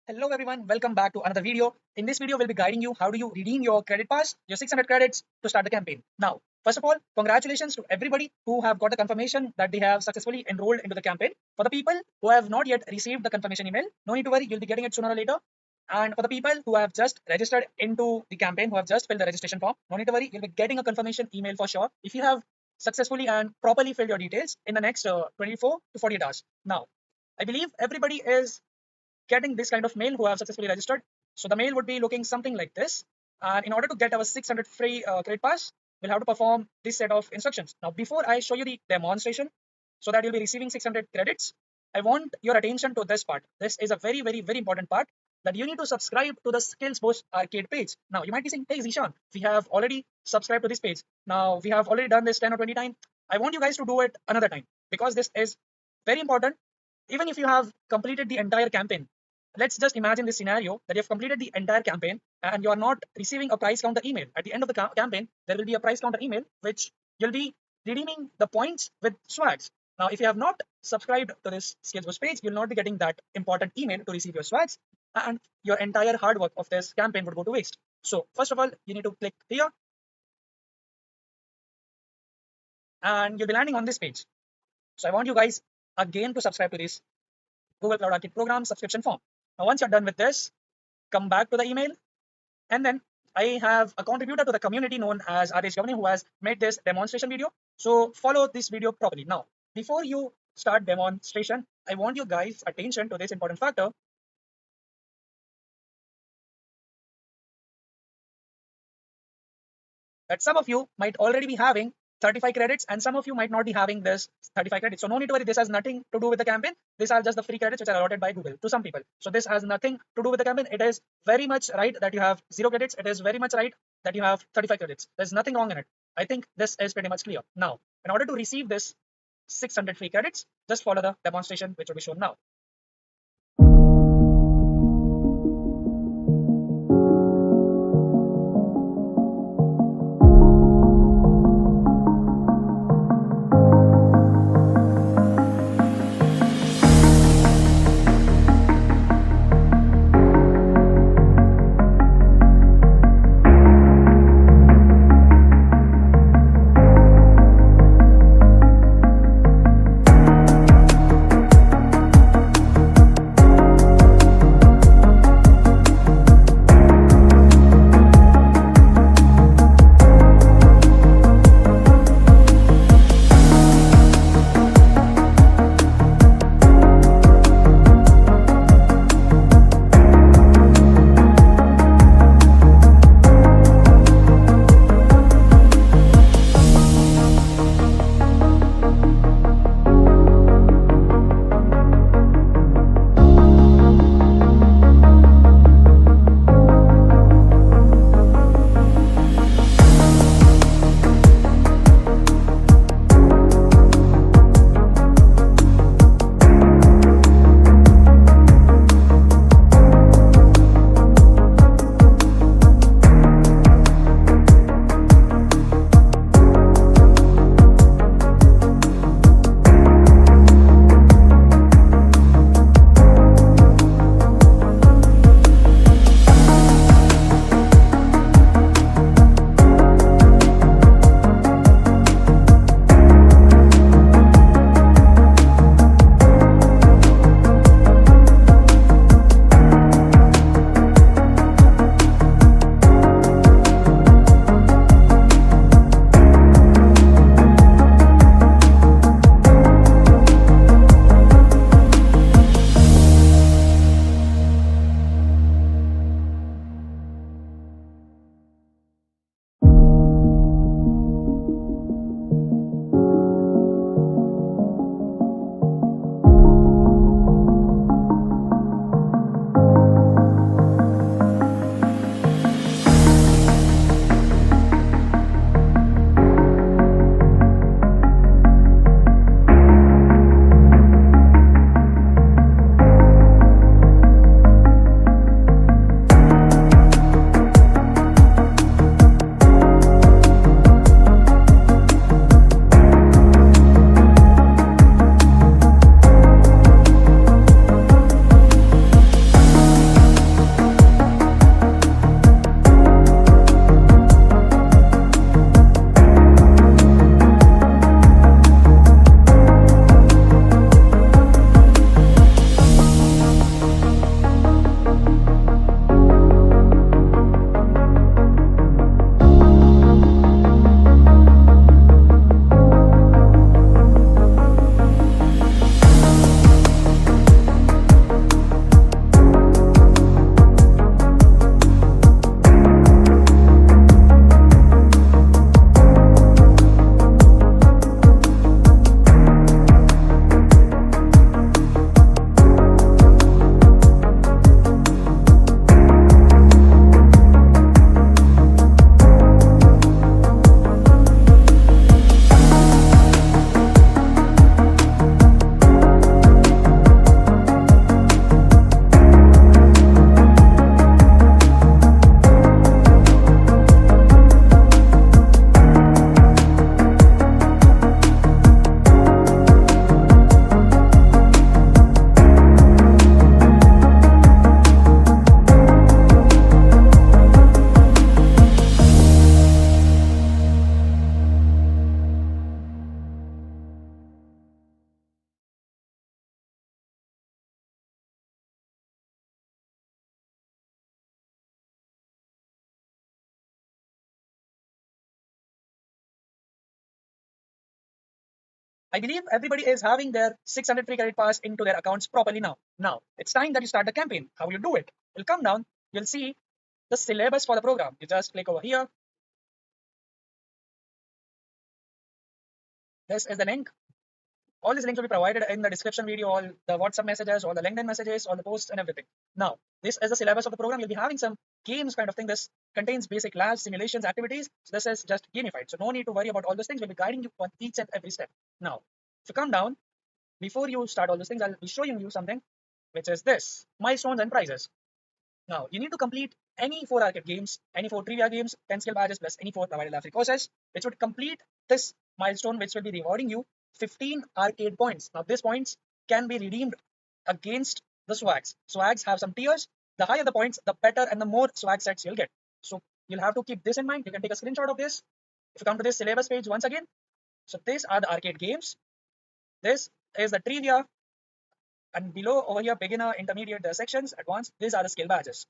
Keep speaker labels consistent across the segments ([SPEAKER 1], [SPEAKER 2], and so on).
[SPEAKER 1] Hello everyone, welcome back to another video. In this video, we'll be guiding you how do you redeem your credit pass, your 600 credits to start the campaign. Now, first of all, congratulations to everybody who have got the confirmation that they have successfully enrolled into the campaign. For the people who have not yet received the confirmation email, no need to worry, you'll be getting it sooner or later. And for the people who have just registered into the campaign, who have just filled the registration form, no need to worry, you'll be getting a confirmation email for sure if you have successfully and properly filled your details in the next 24 to 48 hours. Now, I believe everybody is getting this kind of mail who have successfully registered. So the mail would be looking something like this. And in order to get our 600 free credit pass, we'll have to perform this set of instructions. Now, before I show you the demonstration so that you'll be receiving 600 credits, I want your attention to this part. This is a very, very, very important part that you need to subscribe to the Skills Boost Arcade page. Now, you might be saying, hey, Zishan, we have already subscribed to this page. Now, we have already done this 10 or 20 times. I want you guys to do it another time because this is very important. Even if you have completed the entire campaign, let's just imagine this scenario that you have completed the entire campaign and you are not receiving a price counter email. At the end of the campaign, there will be a price counter email which you'll be redeeming the points with swags. Now, if you have not subscribed to this Skills Boost page, you'll not be getting that important email to receive your swags, and your entire hard work of this campaign would go to waste. So first of all, you need to click here and you'll be landing on this page. So I want you guys again to subscribe to this Google Cloud Arcade program subscription form. Now, once you're done with this, come back to the email, and then I have a contributor to the community known as Aadesh Gavhane who has made this demonstration video. So follow this video properly. Now, before you start demonstration, I want you guys' attention to this important factor. That some of you might already be having 35 credits and some of you might not be having this 35 credits. So no need to worry, this has nothing to do with the campaign. These are just the free credits which are allotted by Google to some people. So this has nothing to do with the campaign. It is very much right that you have 0 credits. It is very much right that you have 35 credits. There's nothing wrong in it. I think this is pretty much clear. Now, in order to receive this 600 free credits, just follow the demonstration which will be shown now. I believe everybody is having their 600 free credit pass into their accounts properly now. Now it's time that you start the campaign. How will you do it? You'll come down, you'll see the syllabus for the program. You just click over here. This is the link. All these links will be provided in the description video, all the WhatsApp messages, all the LinkedIn messages, all the posts and everything. Now, this is the syllabus of the program. You'll be having some games kind of thing. This contains basic labs, simulations, activities. So this is just gamified. So no need to worry about all those things. We'll be guiding you on each and every step. Now, if you come down, before you start all those things, I'll be showing you something, which is this, milestones and prizes. Now, you need to complete any 4 arcade games, any 4 trivia games, 10 skill badges, plus any 4 provided free courses, which would complete this milestone, which will be rewarding you 15 arcade points. Now, these points can be redeemed against the swags. Swags have some tiers. The higher the points, the better and the more swag sets you'll get. So you'll have to keep this in mind. You can take a screenshot of this. If you come to this syllabus page once again, so these are the arcade games. This is the trivia, and below over here, beginner, intermediate, the sections, advanced, these are the skill badges.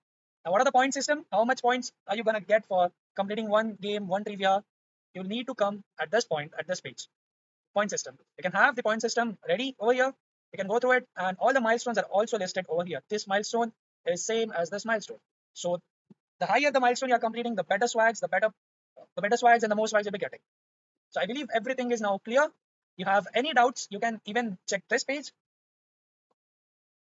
[SPEAKER 1] Now, what are the point system? How much points are you going to get for completing one game, one trivia? You need to come at this point, at this page. Point system. You can have the point system ready over here. You can go through it, and all the milestones are also listed over here. This milestone is same as this milestone. So the higher the milestone you're completing, the better swags, the better swags and the more swags you'll be getting. So I believe everything is now clear. You have any doubts, you can even check this page.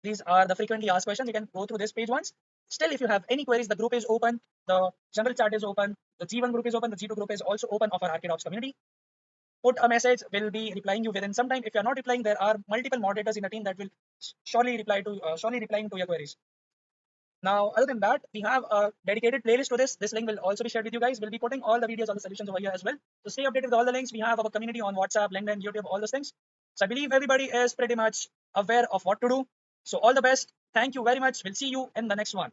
[SPEAKER 1] These are the frequently asked questions. You can go through this page once. Still, if you have any queries, the group is open. The general chat is open. The G1 group is open. The G2 group is also open of our ArcadeOps community. Put a message. We'll be replying you within some time. If you're not replying, there are multiple moderators in the team that will surely replying to your queries. Now, other than that, we have a dedicated playlist to this. This link will also be shared with you guys. We'll be putting all the videos, all the solutions over here as well. So stay updated with all the links. We have our community on WhatsApp, LinkedIn, YouTube, all those things. So I believe everybody is pretty much aware of what to do. So all the best. Thank you very much. We'll see you in the next one.